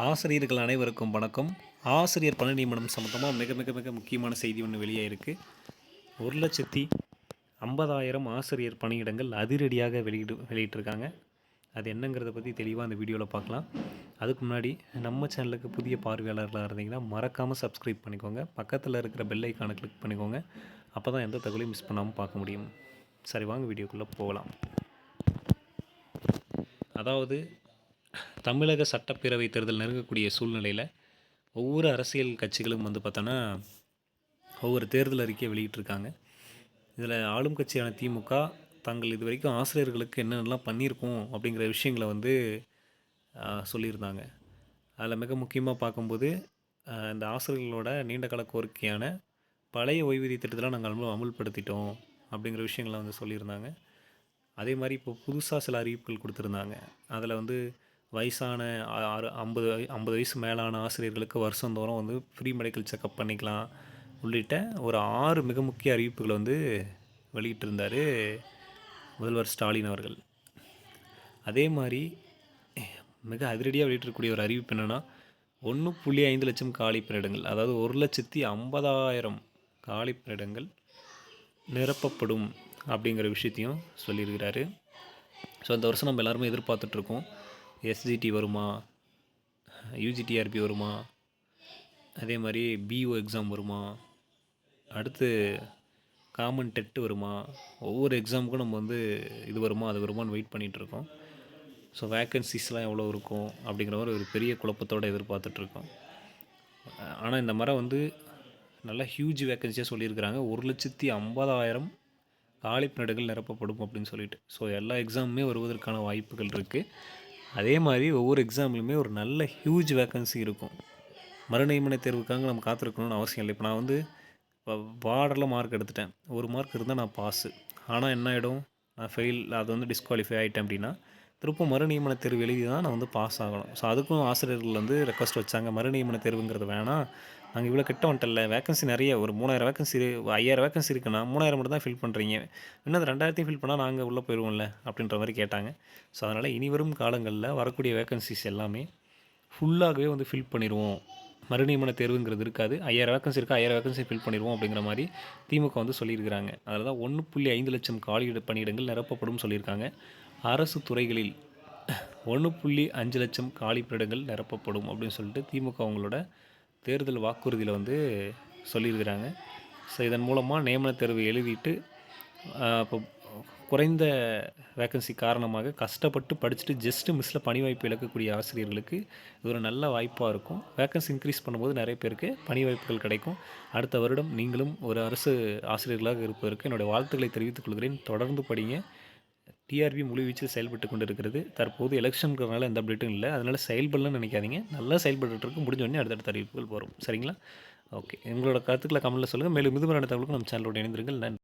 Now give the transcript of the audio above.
ஆசிரியர்கள் அனைவருக்கும் வணக்கம். ஆசிரியர் பணி நியமனம் சம்மந்தமாக மிக மிக மிக முக்கியமான செய்தி ஒன்று வெளியாயிருக்கு. 1,50,000 ஆசிரியர் பணியிடங்கள் அதிரடியாக வெளியிட்டிருக்காங்க. அது என்னங்கிறத பற்றி தெளிவாக அந்த வீடியோவில் பார்க்கலாம். அதுக்கு முன்னாடி நம்ம சேனலுக்கு புதிய பார்வையாளர்களாக இருந்தீங்கன்னா மறக்காமல் சப்ஸ்கிரைப் பண்ணிக்கோங்க. பக்கத்தில் இருக்கிற பெல் ஐக்கானை கிளிக் பண்ணிக்கோங்க. அப்போ தான் எந்த தகவலையும் மிஸ் பண்ணாமல் பார்க்க முடியும். சரி, வாங்க வீடியோக்குள்ளே போகலாம். அதாவது தமிழக சட்டப்பேரவை தேர்தல் நெருங்கக்கூடிய சூழ்நிலையில் ஒவ்வொரு அரசியல் கட்சிகளும் பார்த்தோன்னா ஒவ்வொரு தேர்தல் அறிக்கையை வெளியிட்டிருக்காங்க. இதில் ஆளும் கட்சியான திமுக தாங்கள் இது வரைக்கும் ஆசிரியர்களுக்கு என்னென்னலாம் பண்ணியிருக்கோம் அப்படிங்கிற விஷயங்களை சொல்லியிருந்தாங்க. அதில் மிக முக்கியமாக பார்க்கும்போது இந்த ஆசிரியர்களோட நீண்டகால கோரிக்கையான பழைய ஓய்வூதிய திட்டத்தில் நாங்கள் அமுல்படுத்திட்டோம் அப்படிங்கிற விஷயங்களை சொல்லியிருந்தாங்க. அதே மாதிரி இப்போ புதுசாக சில அறிவிப்புகள் கொடுத்துருந்தாங்க. அதில் வயசான 50 வயசு மேலான ஆசிரியர்களுக்கு வருஷந்தோறும் ஃப்ரீ மெடிக்கல் செக்கப் பண்ணிக்கலாம் உள்ளிட்ட ஒரு 6 மிக முக்கிய அறிவிப்புகளை வெளியிட்டிருந்தார் முதல்வர் ஸ்டாலின் அவர்கள். அதே மாதிரி மிக அதிரடியாக வெளியிட்டிருக்கக்கூடிய ஒரு அறிவிப்பு என்னென்னா 1.5 லட்சம் காலி பணியிடங்கள், அதாவது 1,50,000 காலி பணியிடங்கள் நிரப்பப்படும் அப்படிங்கிற விஷயத்தையும் சொல்லியிருக்கிறாரு. ஸோ இந்த வருஷம் நம்ம எல்லாருமே எதிர்பார்த்துட்ருக்கோம். எஸ்ஜிடி வருமா, யூஜிடிஆர்பி வருமா, அதே மாதிரி பிஓ எக்ஸாம் வருமா, அடுத்து காமன் டெட்டு வருமா, ஒவ்வொரு எக்ஸாமுக்கும் நம்ம இது வருமா அது வருமானு வெயிட் பண்ணிகிட்ருக்கோம். ஸோ வேக்கன்சிஸ்லாம் எவ்வளோ இருக்கும் அப்படிங்கிற மாதிரி ஒரு பெரிய குழப்பத்தோடு எதிர்பார்த்துட்ருக்கோம். ஆனால் இந்த மாதிரி நல்லா ஹியூஜ் வேக்கன்சியாக சொல்லியிருக்கிறாங்க. 1,50,000 காலி பணியிடங்கள் நிரப்பப்படும் அப்படின்னு சொல்லிட்டு. ஸோ எல்லா எக்ஸாமுமே வருவதற்கான வாய்ப்புகள் இருக்குது. அதே மாதிரி ஒவ்வொரு எக்ஸாம்லையுமே ஒரு நல்ல ஹியூஜ் வேக்கன்சி இருக்கும். மறுநியமன தேர்வுக்காக நம்ம காத்திருக்கணும்னு அவசியம் இல்லை. இப்போ நான் இப்போ பார்டரில் மார்க் எடுத்துட்டேன், ஒரு மார்க் இருந்தால் நான் பாஸு. ஆனால் என்ன ஆகிடும், நான் ஃபெயில், அது டிஸ்குவாலிஃபை ஆகிட்டேன் அப்படின்னா திரும்ப மறுநியமன தேர்வு எழுதி தான் நான் பாஸ் ஆகணும். ஸோ அதுக்கும் ஆசிரியர்கள் ரெக்வஸ்ட் வச்சாங்க, மறுநியமன தேர்வுங்கிறது வேணாம், நாங்கள் இவ்வளோ கிட்ட வந்துட்டல, வேக்கன்சி நிறைய, ஒரு 3,000 வேக்கன்சி 5,000 வேக்கன்சி இருக்குன்னா 3,000 மட்டும் தான் ஃபில் பண்ணுறீங்க, இன்னும் 2,000 ஃபில் பண்ணால் நாங்கள் உள்ளே போயிடுவோம்ல அப்படின்ற மாதிரி கேட்டாங்க. ஸோ அதனால் இனிவரும் காலங்களில் வரக்கூடிய வேக்கன்சிஸ் எல்லாமே ஃபுல்லாகவே ஃபில் பண்ணிடுவோம், மறுநியமன தேர்வுங்கிறது இருக்காது, 5,000 வேக்கன்சி இருக்கா, 5,000 வேக்கன்சி ஃபில் பண்ணிடுவோம் அப்படிங்கிற மாதிரி திமுக சொல்லியிருக்கிறாங்க. அதில் தான் 1.5 லட்சம் காலி பணியிடங்கள் நிரப்பப்படும் சொல்லியிருக்காங்க. அரசு துறைகளில் 1.5 லட்சம் காலி பணியிடங்கள் நிரப்பப்படும் அப்படின்னு சொல்லிட்டு திமுக அவங்களோட தேர்தல் வாக்குறுதியில் சொல்லியிருக்கிறாங்க. ஸோ இதன் மூலமாக நியமன தேர்வு எழுதிட்டு இப்போ குறைந்த வேக்கன்சி காரணமாக கஷ்டப்பட்டு படிச்சுட்டு ஜஸ்ட்டு மிஸ்ஸில் பணி வாய்ப்பு இழக்கக்கூடிய ஆசிரியர்களுக்கு இது ஒரு நல்ல வாய்ப்பாக இருக்கும். வேக்கன்சி இன்க்ரீஸ் பண்ணும்போது நிறைய பேருக்கு பணி வாய்ப்புகள் கிடைக்கும். அடுத்த வருடம் நீங்களும் ஒரு அரசு ஆசிரியர்களாக இருப்பதற்கு என்னுடைய வாழ்த்துக்களை தெரிவித்துக் கொள்கிறேன். தொடர்ந்து படிங்க. டிஆர்பி முழுவீச்சில் செயல்பட்டு கொண்டு இருக்கிறது. தற்போது எலெக்ஷனுங்கிறதுனால எந்த அப்டேட்டும் இல்லை, அதனால் செயல்படலன்னு நினைக்காதீங்க. நல்லா செயல்பட்டுருக்கு. முடிஞ்ச உடனே அடுத்தடுத்த அறிவிப்புகள் வரும். சரிங்களா? ஓகே, உங்களோட கருத்துக்களை கமெண்ட்டில் சொல்லுங்கள். மேலும் இது மாதிரியான தகவலுக்கு நம்ம சேனலோடு இணைந்திருங்கள். நன்றி.